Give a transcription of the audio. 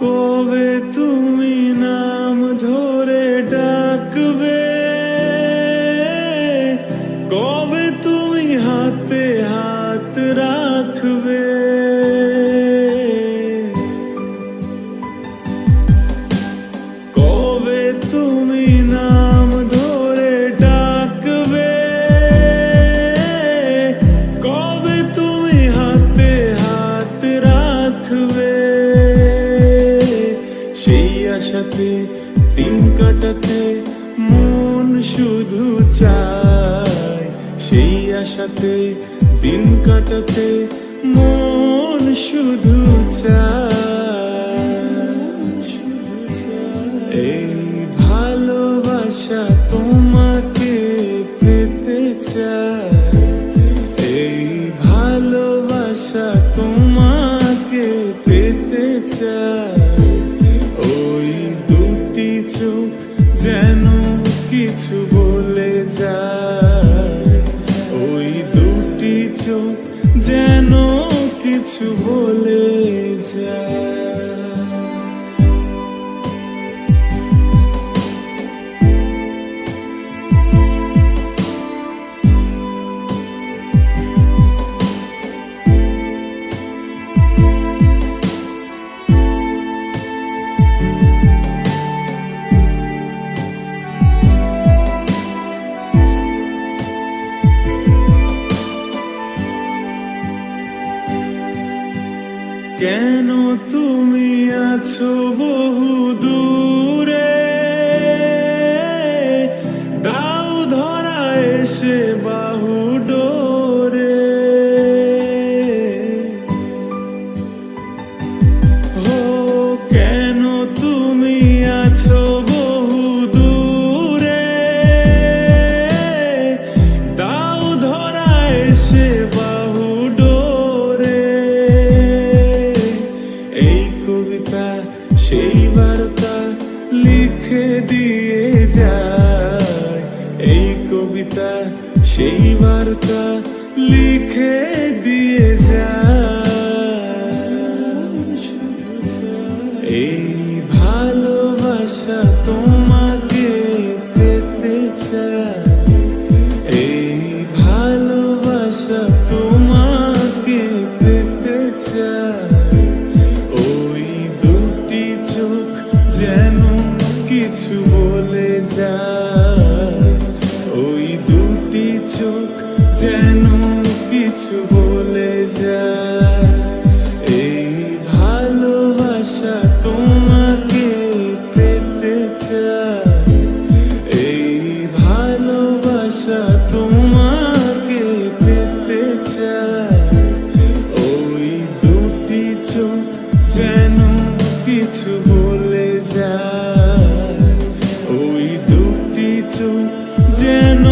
কবে তুমি নাম ধরে ডাকবে, কবে তুমি হাতে হাত রাখবে, কবে তুমি নাম ধরে ডাকবে, কবে তুমি হাতে হাত রাখবে। সেই আশাতে দিন কাটাতে মন শুধু চায়, সেই আশাতে দিন কাটাতে মন শুধু চায়। এই ভালোবাসা তোমাকে পেতে চায়, এই ভালোবাসা তোমাকে পেতে চায়। ওই দুটি চোখ যেন কিছু বলে যায়, ওই দুটি চোখ যেন কিছু বলে যায়। কেন তুমি আছো বহু দূরে, দাও ধরা এসে বাহু ডোরে। ও কেন তুমি আছো বহু দূরে, দাও ধরা এসে বাহু ডোরে। এই কবিতা সেই বার্তা লিখে দিয়ে যায়, এই কবিতা সেই বার্তা লিখে দিয়ে যায়। এই ভালোবাসা তোমাকে পেতে চায়, এই ভালোবাসা তোমাকে পেতে চায়। যেন কিছু বলে যায়, ওই দুটি চোখ যেন কিছু বলে যায়। এই ভালোবাসা তোমাকে পেতে চায়, এই ভালোবাসা তোমাকে পেতে চায়। ওই দুটি চোখ যেন কিছু বলে যায়, ওই দুটি চোখ যেন